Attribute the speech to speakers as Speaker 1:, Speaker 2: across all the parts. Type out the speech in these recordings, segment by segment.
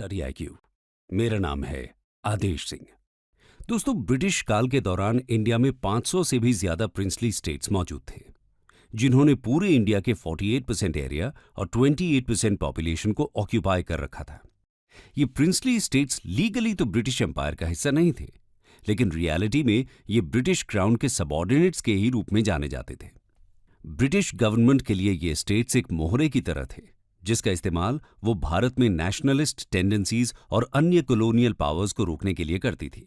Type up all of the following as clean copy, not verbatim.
Speaker 1: Study IQ. मेरा नाम है आदेश सिंह। दोस्तों, ब्रिटिश काल के दौरान इंडिया में 500 से भी ज्यादा प्रिंसली स्टेट्स मौजूद थे, जिन्होंने पूरे इंडिया के 48% एरिया और 28% पॉपुलेशन को ऑक्यूपाई कर रखा था। ये प्रिंसली स्टेट्स लीगली तो ब्रिटिश एम्पायर का हिस्सा नहीं थे, लेकिन रियलिटी में ये ब्रिटिश क्राउन के सबऑर्डिनेट्स के ही रूप में जाने जाते थे। ब्रिटिश गवर्नमेंट के लिए ये स्टेट्स एक मोहरे की तरह थे, जिसका इस्तेमाल वो भारत में नेशनलिस्ट टेंडेंसीज और अन्य कॉलोनियल पावर्स को रोकने के लिए करती थी।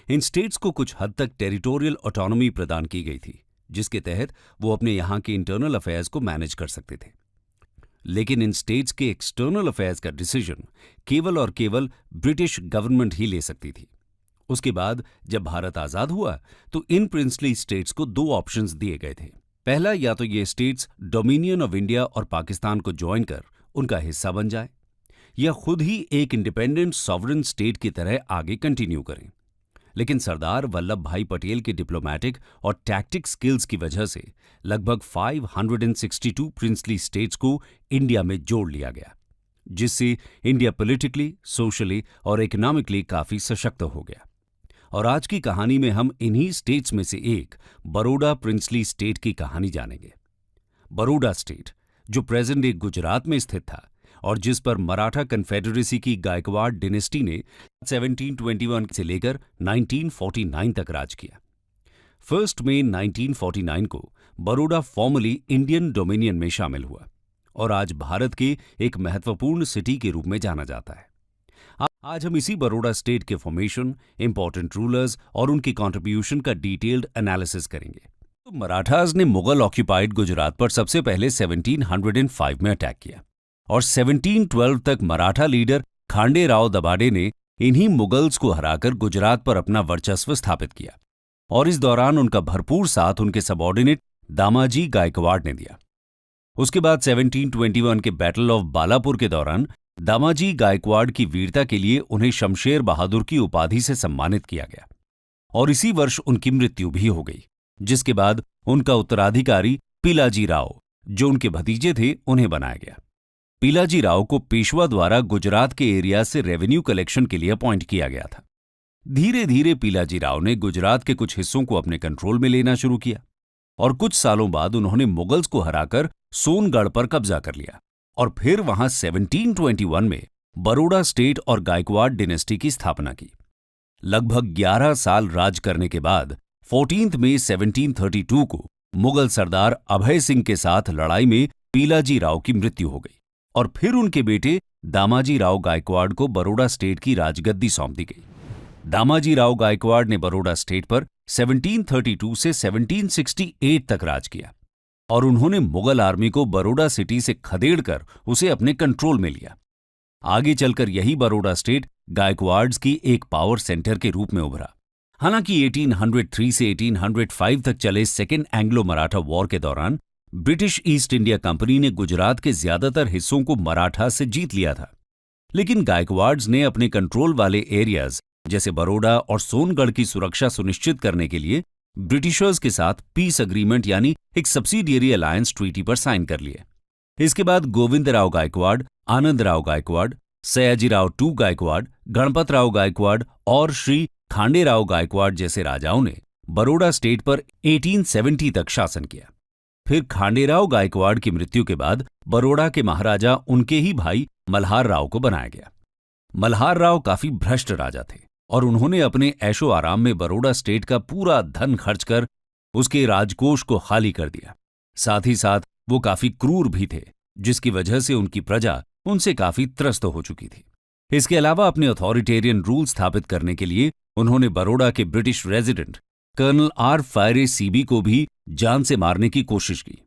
Speaker 1: इन स्टेट्स को कुछ हद तक टेरिटोरियल ऑटोनॉमी प्रदान की गई थी, जिसके तहत वो अपने यहाँ के इंटरनल अफेयर्स को मैनेज कर सकते थे। लेकिन इन स्टेट्स के एक्सटर्नल अफेयर्स का डिसीजन केवल और केवल ब्रिटिश गवर्नमेंट ही ले सकती थी। उसके बाद जब भारत आजाद हुआ तो इन प्रिंसली स्टेट्स को दो ऑप्शंस दिए गए थे। पहला, या तो ये स्टेट्स डोमिनियन ऑफ इंडिया और पाकिस्तान को ज्वाइन कर उनका हिस्सा बन जाए, या खुद ही एक इंडिपेंडेंट सॉवरेन स्टेट की तरह आगे कंटिन्यू करें। लेकिन सरदार वल्लभ भाई पटेल के डिप्लोमेटिक और टैक्टिक स्किल्स की वजह से लगभग 562 प्रिंसली स्टेट्स को इंडिया में जोड़ लिया गया, जिससे इंडिया पॉलिटिकली, सोशली और इकोनॉमिकली काफी सशक्त हो गया। और आज की कहानी में हम इन्हीं स्टेट्स में से एक बरोडा प्रिंसली स्टेट की कहानी जानेंगे। बरोडा स्टेट, जो प्रेजेंट डे गुजरात में स्थित था और जिस पर मराठा कन्फेडरेसी की गायकवाड़ डिनेस्टी ने 1721 से लेकर 1949 तक राज किया। 1 मई 1949 को बरोडा फॉर्मली इंडियन डोमिनियन में शामिल हुआ और आज भारत के एक महत्वपूर्ण सिटी के रूप में जाना जाता है। आज हम इसी बरोडा स्टेट के फॉर्मेशन, इंपॉर्टेंट रूलर्स और उनके कंट्रीब्यूशन का डिटेल्ड एनालिसिस करेंगे। तो मराठास ने मुगल ऑक्यूपाइड गुजरात पर सबसे पहले 1705 में अटैक किया और 1712 तक मराठा लीडर खांडे राव दबाडे ने इन्हीं मुगल्स को हराकर गुजरात पर अपना वर्चस्व स्थापित किया और इस दौरान उनका भरपूर साथ उनके सबऑर्डिनेट दामाजी गायकवाड़ ने दिया। उसके बाद 1721 के बैटल ऑफ बालापुर के दौरान दामाजी गायकवाड़ की वीरता के लिए उन्हें शमशेर बहादुर की उपाधि से सम्मानित किया गया और इसी वर्ष उनकी मृत्यु भी हो गई, जिसके बाद उनका उत्तराधिकारी पिलाजी राव, जो उनके भतीजे थे, उन्हें बनाया गया। पिलाजी राव को पेशवा द्वारा गुजरात के एरिया से रेवेन्यू कलेक्शन के लिए अपॉइंट किया गया था। धीरे धीरे पिलाजी राव ने गुजरात के कुछ हिस्सों को अपने कंट्रोल में लेना शुरू किया और कुछ सालों बाद उन्होंने मुगल्स को हराकर सोनगढ़ पर कब्जा कर लिया और फिर वहां 1721 में बरोडा स्टेट और गायकवाड़ डिनेस्टी की स्थापना की। लगभग 11 साल राज करने के बाद 14 मई 1732 को मुगल सरदार अभय सिंह के साथ लड़ाई में पिलाजी राव की मृत्यु हो गई और फिर उनके बेटे दामाजी राव गायकवाड़ को बरोडा स्टेट की राजगद्दी सौंप दी गई। दामाजी राव गायकवाड़ ने बरोडा स्टेट पर 1732 से 1768 तक राज किया और उन्होंने मुगल आर्मी को बरोडा सिटी से खदेड़कर उसे अपने कंट्रोल में लिया। आगे चलकर यही बरोडा स्टेट गायकवाड्स की एक पावर सेंटर के रूप में उभरा। हालांकि 1803 से 1805 तक चले सेकेंड एंग्लो मराठा वॉर के दौरान ब्रिटिश ईस्ट इंडिया कंपनी ने गुजरात के ज्यादातर हिस्सों को मराठा से जीत लिया था, लेकिन गायकवाड्स ने अपने कंट्रोल वाले एरियाज जैसे बरोडा और सोनगढ़ की सुरक्षा सुनिश्चित करने के लिए ब्रिटिशर्स के साथ पीस अग्रीमेंट यानी एक सब्सिडियरी अलायंस ट्रीटी पर साइन कर लिए। इसके बाद गोविंदराव गायकवाड़, आनंदराव गायकवाड़, सयाजीराव टू गायकवाड़, गणपतराव गायकवाड़ और श्री खांडेराव गायकवाड़ जैसे राजाओं ने बरोडा स्टेट पर 1870 तक शासन किया। फिर खांडेराव गायकवाड़ की मृत्यु के बाद बरोडा के महाराजा उनके ही भाई मल्हार राव को बनाया गया। मल्हार राव काफी भ्रष्ट राजा थे और उन्होंने अपने ऐशो आराम में बरोडा स्टेट का पूरा धन खर्च कर उसके राजकोष को खाली कर दिया। साथ ही साथ वो काफी क्रूर भी थे, जिसकी वजह से उनकी प्रजा उनसे काफी त्रस्त हो चुकी थी। इसके अलावा अपने अथॉरिटेरियन रूल स्थापित करने के लिए उन्होंने बरोडा के British resident colonel R Phayre CB को भी जान से मारने की कोशिश की।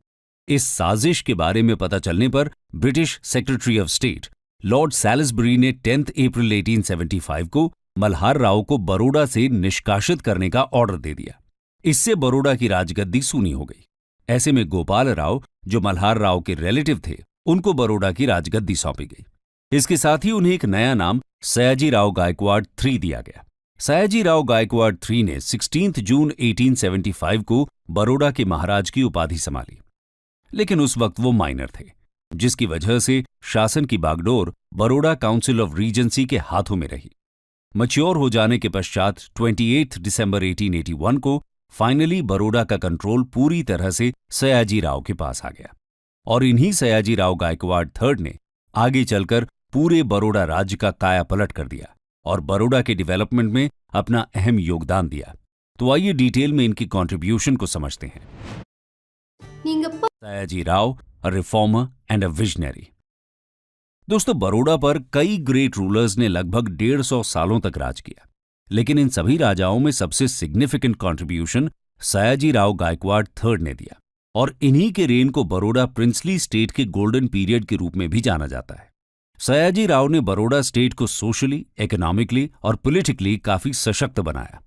Speaker 1: इस साजिश के बारे में पता चलने पर British secretary of state Lord Salisbury ने 10 अप्रैल 1875 को मल्हार राव को बरोडा से निष्कासित करने का ऑर्डर दे दिया। इससे बरोडा की राजगद्दी सूनी हो गई। ऐसे में गोपाल राव, जो मल्हार राव के रिलेटिव थे, उनको बरोडा की राजगद्दी सौंपी गई। इसके साथ ही उन्हें एक नया नाम सयाजीराव गायकवाड़ III दिया गया। सयाजीराव गायकवाड़ III ने 16 जून 1875 को बरोडा के महाराज की उपाधि संभाली, लेकिन उस वक्त वो माइनर थे जिसकी वजह से शासन की बागडोर बड़ौदा काउंसिल ऑफ रीजेंसी के हाथों में रही। मैच्योर हो जाने के पश्चात 28 दिसंबर 1881 को फाइनली बड़ौदा का कंट्रोल पूरी तरह से सयाजी राव के पास आ गया और इन्हीं सयाजी राव गायकवाड़ थर्ड ने आगे चलकर पूरे बड़ौदा राज्य का कायापलट कर दिया और बड़ौदा के डेवलपमेंट में अपना अहम योगदान दिया। तो आइए डिटेल में इनकी कंट्रीब्यूशन को समझते हैं। सयाजी राव, अ रिफॉर्मर एंड अ विजनरी। दोस्तों, बड़ौदा पर कई ग्रेट रूलर्स ने लगभग 150 सालों तक राज किया, लेकिन इन सभी राजाओं में सबसे significant contribution Sayaji Rao Gaekwad third ने दिया और इन्हीं के रेन को बड़ौदा प्रिंसली स्टेट के गोल्डन पीरियड के रूप में भी जाना जाता है। सयाजी राव ने बड़ौदा स्टेट को सोशली, इकोनॉमिकली और पॉलिटिकली काफी सशक्त बनाया,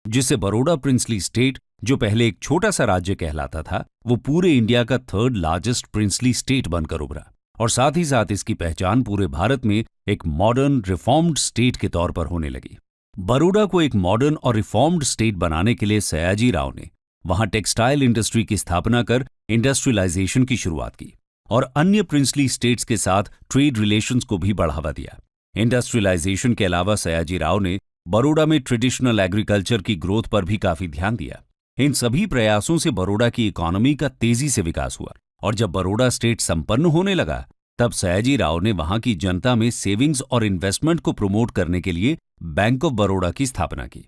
Speaker 1: जिससे बड़ौदा प्रिंसली स्टेट, जो पहले एक छोटा सा राज्य कहलाता था, वो पूरे इंडिया का थर्ड लार्जेस्ट प्रिंसली स्टेट बनकर उभरा और साथ ही साथ इसकी पहचान पूरे भारत में एक मॉडर्न रिफॉर्म्ड स्टेट के तौर पर होने लगी। बड़ौदा को एक मॉडर्न और रिफॉर्म्ड स्टेट बनाने के लिए सयाजी राव ने वहां टेक्सटाइल इंडस्ट्री की स्थापना कर इंडस्ट्रियलाइजेशन की शुरुआत की और अन्य प्रिंसली स्टेट्स के साथ ट्रेड रिलेशंस को भी बढ़ावा दिया। इंडस्ट्रियलाइजेशन के अलावा सयाजी राव ने बड़ौदा में ट्रेडिशनल एग्रीकल्चर की ग्रोथ पर भी काफी ध्यान दिया। इन सभी प्रयासों से बड़ौदा की इकोनॉमी का तेजी से विकास हुआ और जब बड़ौदा स्टेट संपन्न होने लगा, तब सयाजी राव ने वहां की जनता में सेविंग्स और इन्वेस्टमेंट को प्रमोट करने के लिए बैंक ऑफ बड़ौदा की स्थापना की,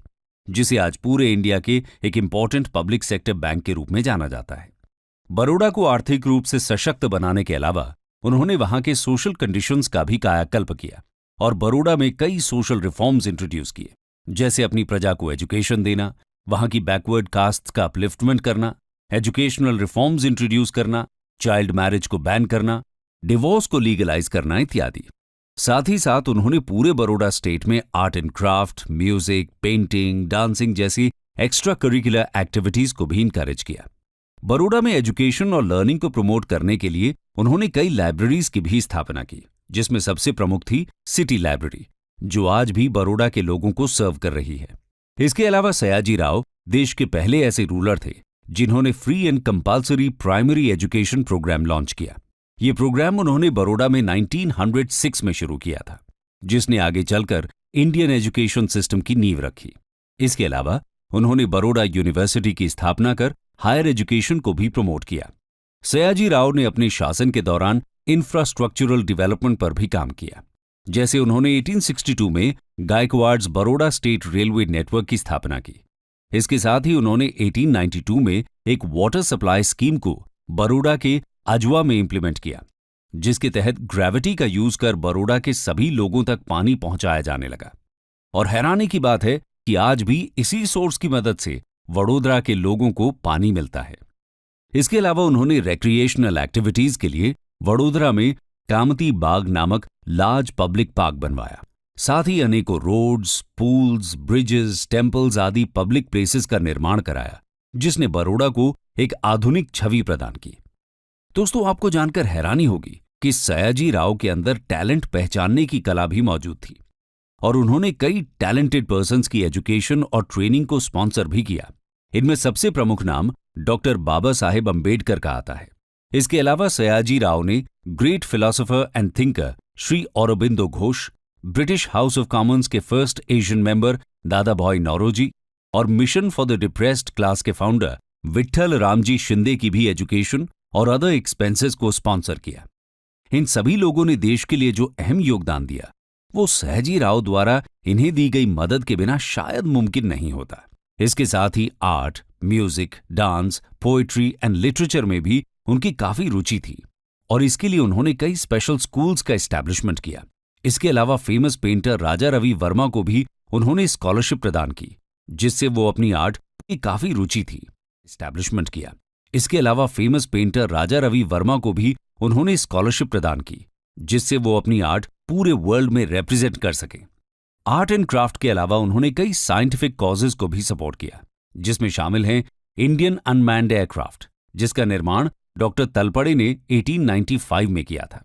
Speaker 1: जिसे आज पूरे इंडिया के एक इंपॉर्टेंट पब्लिक सेक्टर बैंक के रूप में जाना जाता है। बड़ौदा को आर्थिक रूप से सशक्त बनाने के अलावा उन्होंने वहां के सोशल कंडीशंस का भी कायाकल्प किया और बड़ौदा में कई सोशल रिफॉर्म्स इंट्रोड्यूस किए, जैसे अपनी प्रजा को एजुकेशन देना, वहां की बैकवर्ड कास्ट का अपलिफ्टमेंट करना, एजुकेशनल रिफॉर्म्स इंट्रोड्यूस करना, चाइल्ड मैरिज को बैन करना, डिवोर्स को लीगलाइज करना इत्यादि। साथ ही साथ उन्होंने पूरे बड़ौदा स्टेट में art and craft, music, painting, dancing जैसी एक्स्ट्रा करिकुलर एक्टिविटीज को भी इनकरेज किया। बड़ौदा में एजुकेशन और लर्निंग को प्रमोट करने के लिए उन्होंने कई लाइब्रेरीज की भी स्थापना की, जिसमें सबसे प्रमुख थी सिटी लाइब्रेरी, जो आज भी बड़ौदा के लोगों को सर्व कर रही है। इसके अलावा सयाजी राव देश के पहले ऐसे रूलर थे जिन्होंने free and compulsory primary education program launch किया। ये प्रोग्राम उन्होंने बड़ौदा में 1906 में शुरू किया था, जिसने आगे चलकर इंडियन एजुकेशन सिस्टम की नींव रखी। इसके अलावा उन्होंने बड़ौदा यूनिवर्सिटी की स्थापना कर हायर एजुकेशन को भी प्रमोट किया। सयाजी राव ने अपने शासन के दौरान इंफ्रास्ट्रक्चरल डेवलपमेंट पर भी काम किया, जैसे उन्होंने 1862 में गायकवाड़्स बड़ौदा स्टेट रेलवे नेटवर्क की स्थापना की। इसके साथ ही उन्होंने 1892 में एक वाटर सप्लाई स्कीम को बड़ौदा के अजवा में इंप्लीमेंट किया, जिसके तहत ग्रेविटी का यूज कर बड़ौदा के सभी लोगों तक पानी पहुंचाया जाने लगा। और हैरानी की बात है कि आज भी इसी सोर्स की मदद से वडोदरा के लोगों को पानी मिलता है। इसके अलावा उन्होंने रिक्रिएशनल एक्टिविटीज के लिए वडोदरा में कामती बाग नामक लार्ज पब्लिक पार्क बनवाया। साथ ही अनेकों रोड्स, पूल्स, ब्रिजेस, टेम्पल्स आदि पब्लिक प्लेसेस का निर्माण कराया, जिसने बड़ौदा को एक आधुनिक छवि प्रदान की। दोस्तों, आपको जानकर हैरानी होगी कि सयाजी राव के अंदर टैलेंट पहचानने की कला भी मौजूद थी और उन्होंने कई टैलेंटेड पर्सन्स की एजुकेशन और ट्रेनिंग को स्पॉन्सर भी किया। इनमें सबसे प्रमुख नाम डॉक्टर बाबा साहेब अंबेडकर का आता है। इसके अलावा सयाजी राव ने great philosopher and thinker Shri Aurobindo Ghosh, British house of Commons के फर्स्ट एशियन मेंबर दादा भाई नौरोजी और mission for the depressed class के फाउंडर विट्ठल रामजी शिंदे की भी एजुकेशन और अदर एक्सपेंसेस को स्पॉन्सर किया। इन सभी लोगों ने देश के लिए जो अहम योगदान दिया, वो सयाजी राव द्वारा इन्हें दी गई मदद के बिना शायद मुमकिन नहीं होता। इसके साथ ही art, music, dance, poetry and literature में भी उनकी काफी रुचि थी और इसके लिए उन्होंने कई स्पेशल स्कूल्स का एस्टैब्लिशमेंट किया। इसके अलावा फेमस पेंटर राजा रवि वर्मा को भी उन्होंने स्कॉलरशिप प्रदान की, जिससे वो अपनी आर्ट की काफी रुचि थी एस्टैब्लिशमेंट किया। इसके अलावा फेमस पेंटर राजा रवि वर्मा को भी उन्होंने स्कॉलरशिप प्रदान की, जिससे वो अपनी आर्ट पूरे वर्ल्ड में रिप्रेजेंट कर सके। आर्ट एंड क्राफ्ट के अलावा उन्होंने कई साइंटिफिक कॉजेज को भी सपोर्ट किया, जिसमें शामिल हैं इंडियन अनमैन्ड एयरक्राफ्ट, जिसका निर्माण डॉक्टर तलपड़े ने 1895 में किया था।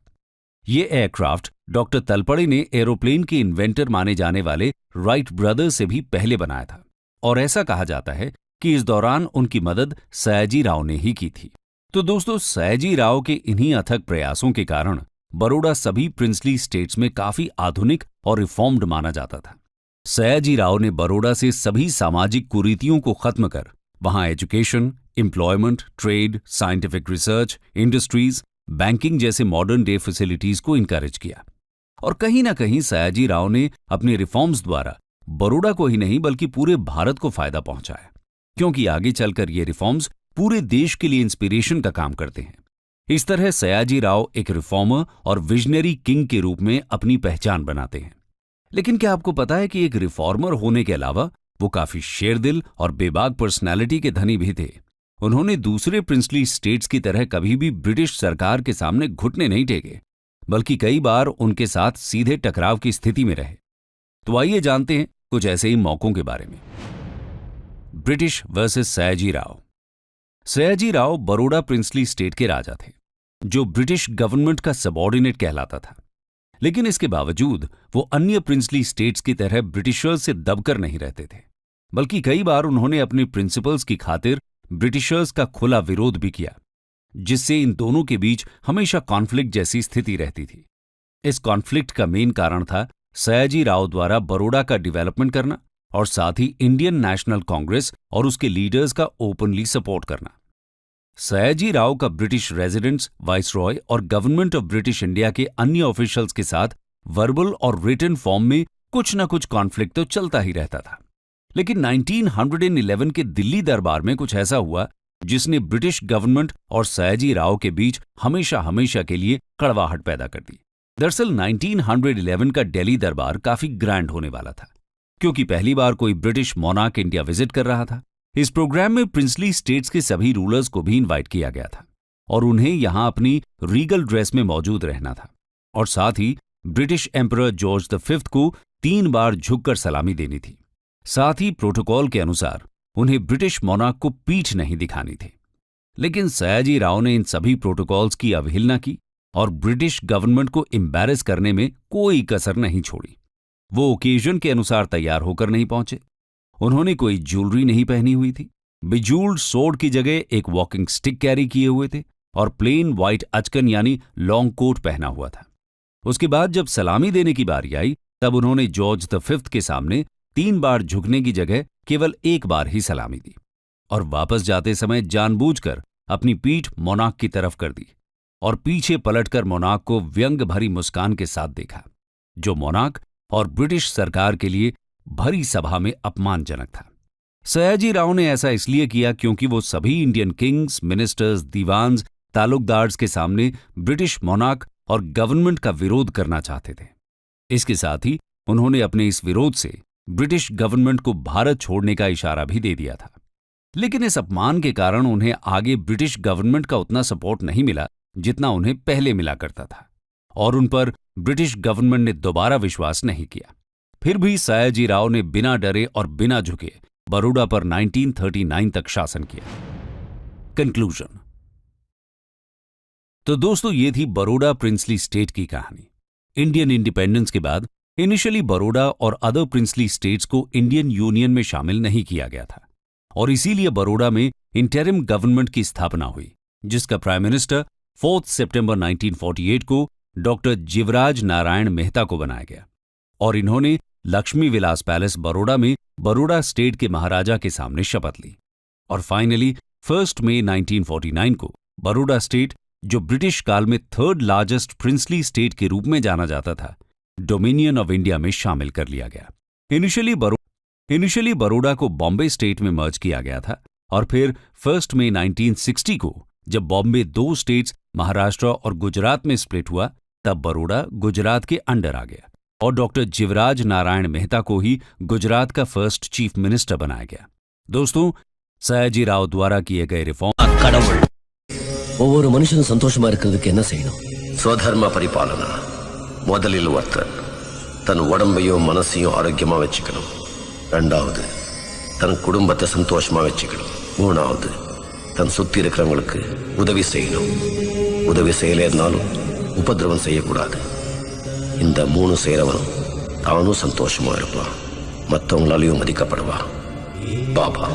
Speaker 1: ये एयरक्राफ्ट डॉक्टर तलपड़े ने एरोप्लेन के इन्वेंटर माने जाने वाले राइट ब्रदर्स से भी पहले बनाया था और ऐसा कहा जाता है कि इस दौरान उनकी मदद सयाजी राव ने ही की थी। तो दोस्तों, सयाजी राव के इन्हीं अथक प्रयासों के कारण बड़ौदा सभी प्रिंसली स्टेट्स में काफी आधुनिक और रिफॉर्म्ड माना जाता था। सयाजी राव ने बड़ौदा से सभी सामाजिक कुरीतियों को खत्म कर वहां education, employment, trade, scientific research, industries, banking जैसे मॉडर्न डे फैसिलिटीज को इनकरेज किया। और कहीं ना कहीं सयाजी राव ने अपने रिफॉर्म्स द्वारा बड़ौदा को ही नहीं बल्कि पूरे भारत को फायदा पहुंचाया, क्योंकि आगे चलकर ये रिफॉर्म्स पूरे देश के लिए इंस्पिरेशन का काम करते हैं। इस तरह सयाजी राव एक रिफॉर्मर और विजनरी किंग के रूप में अपनी पहचान बनाते हैं। लेकिन क्या आपको पता है कि एक रिफॉर्मर होने के अलावा वो काफी शेरदिल और बेबाक पर्सनैलिटी के धनी भी थे। उन्होंने दूसरे प्रिंसली स्टेट्स की तरह कभी भी ब्रिटिश सरकार के सामने घुटने नहीं टेके, बल्कि कई बार उनके साथ सीधे टकराव की स्थिति में रहे। तो आइए जानते हैं कुछ ऐसे ही मौकों के बारे में। British versus Sayaji Rao. Sayaji Rao Baroda princely state के राजा थे, जो ब्रिटिश गवर्नमेंट का सबऑर्डिनेट कहलाता था। लेकिन इसके बावजूद वो अन्य प्रिंसली स्टेट्स की तरह ब्रिटिशर्स से दबकर नहीं रहते थे, बल्कि कई बार उन्होंने अपने प्रिंसिपल्स की खातिर ब्रिटिशर्स का खुला विरोध भी किया, जिससे इन दोनों के बीच हमेशा कॉन्फ्लिक्ट जैसी स्थिति रहती थी। इस कॉन्फ्लिक्ट का मेन कारण था सयाजी राव द्वारा बड़ौदा का डेवलपमेंट करना और साथ ही इंडियन नेशनल कांग्रेस और उसके लीडर्स का ओपनली सपोर्ट करना। सयाजी राव का ब्रिटिश रेजिडेंट्स, वाइसरॉय और गवर्नमेंट ऑफ ब्रिटिश इंडिया के अन्य ऑफिशियल्स के साथ वर्बल और रिटन फॉर्म में कुछ न कुछ कॉन्फ्लिक्ट तो चलता ही रहता था। लेकिन 1911 के दिल्ली दरबार में कुछ ऐसा हुआ जिसने ब्रिटिश गवर्नमेंट और सयाजी राव के बीच हमेशा हमेशा के लिए कड़वाहट पैदा कर दी। दरअसल 1911 का दिल्ली दरबार काफी ग्रैंड होने वाला था, क्योंकि पहली बार कोई ब्रिटिश मोनार्क इंडिया विजिट कर रहा था। इस प्रोग्राम में प्रिंसली स्टेट्स के सभी रूलर्स को भी इनवाइट किया गया था और उन्हें यहां अपनी रीगल ड्रेस में मौजूद रहना था, और साथ ही ब्रिटिश एम्परर जॉर्ज V को 3 बार झुककर सलामी देनी थी। साथ ही प्रोटोकॉल के अनुसार उन्हें ब्रिटिश मोनार्क को पीठ नहीं दिखानी थी। लेकिन सयाजी राव ने इन सभी प्रोटोकॉल्स की अवहेलना की और ब्रिटिश गवर्नमेंट को एम्बैरेस करने में कोई कसर नहीं छोड़ी। वो ओकेजन के अनुसार तैयार होकर नहीं पहुंचे। उन्होंने कोई ज्वेलरी नहीं पहनी हुई थी, बेजूल्ड सोर्ड की जगह एक वॉकिंग स्टिक कैरी किए हुए थे और प्लेन व्हाइट अचकन यानी लॉन्ग कोट पहना हुआ था। उसके बाद जब सलामी देने की बारी आई, तब उन्होंने जॉर्ज V के सामने 3 बार झुकने की जगह केवल 1 बार ही सलामी दी और वापस जाते समय जानबूझकर अपनी पीठ मोनार्क की तरफ कर दी और पीछे पलटकर मोनार्क को व्यंग भरी मुस्कान के साथ देखा, जो मोनार्क और ब्रिटिश सरकार के लिए भरी सभा में अपमानजनक था। सयाजी राव ने ऐसा इसलिए किया क्योंकि वो सभी Indian Kings, ministers, Devans, taluqdars के सामने ब्रिटिश मोनार्क और गवर्नमेंट का विरोध करना चाहते थे। इसके साथ ही उन्होंने अपने इस विरोध से ब्रिटिश गवर्नमेंट को भारत छोड़ने का इशारा भी दे दिया था। लेकिन इस अपमान के कारण उन्हें आगे ब्रिटिश गवर्नमेंट का उतना सपोर्ट नहीं मिला जितना उन्हें पहले मिला करता था, और उन पर ब्रिटिश गवर्नमेंट ने दोबारा विश्वास नहीं किया। फिर भी सयाजी राव ने बिना डरे और बिना झुके बड़ौदा पर 1939 तक शासन किया। कंक्लूजन। तो दोस्तों, ये थी बड़ौदा प्रिंसली स्टेट की कहानी। इंडियन इंडिपेंडेंस के बाद इनिशियली बड़ौदा और अदर प्रिंसली स्टेट्स को इंडियन यूनियन में शामिल नहीं किया गया था, और इसीलिए बड़ौदा में इंटरिम गवर्नमेंट की स्थापना हुई, जिसका प्राइम मिनिस्टर 4 सितंबर 1948 को डॉक्टर जीवराज नारायण मेहता को बनाया गया, और इन्होंने लक्ष्मी विलास पैलेस बड़ौदा में बड़ौदा स्टेट के महाराजा के सामने शपथ ली। और फाइनली 1 मई 1949 को बड़ौदा स्टेट, जो ब्रिटिश काल में 3rd लार्जेस्ट प्रिंसली स्टेट के रूप में जाना जाता था, डोमिनियन ऑफ इंडिया में शामिल कर लिया गया। इनिशियली बड़ौदा को बॉम्बे स्टेट में मर्ज किया गया था, और फिर 1 मई 1960 को जब बॉम्बे 2 स्टेट्स महाराष्ट्र और गुजरात में स्प्लिट हुआ, तब बड़ौदा गुजरात के अंडर आ गया और डॉक्टर जीवराज नारायण मेहता को ही गुजरात का फर्स्ट चीफ मिनिस्टर बनाया गया। दोस्तों, सयाजी राव द्वारा किए गए रिफॉर्म
Speaker 2: கடவுள் ஒவ்வொரு மனுஷனும் சந்தோஷமா இருக்கிறதுக்கு என்ன செய்யணும்?
Speaker 3: ஸ்வதர்ம பரிபாலனா. முதலில் ஒருத்தன் தன் உடம்பையும் மனசையும் ஆரோக்கியமா வச்சுக்கணும். 2வது தன் குடும்பத்தை சந்தோஷமா வச்சுக்கணும். 3வது தன் சுத்தி இருக்கிறவங்களுக்கு உதவி செய்யணும். உதவி செய்யலைன்னாலும் உபதிரவம் செய்யக்கூடாது. இந்த 3 செய்யறவனும் தானும் சந்தோஷமா இருப்பான், மற்றவங்களாலையும் மதிக்கப்படுவான். பாபா.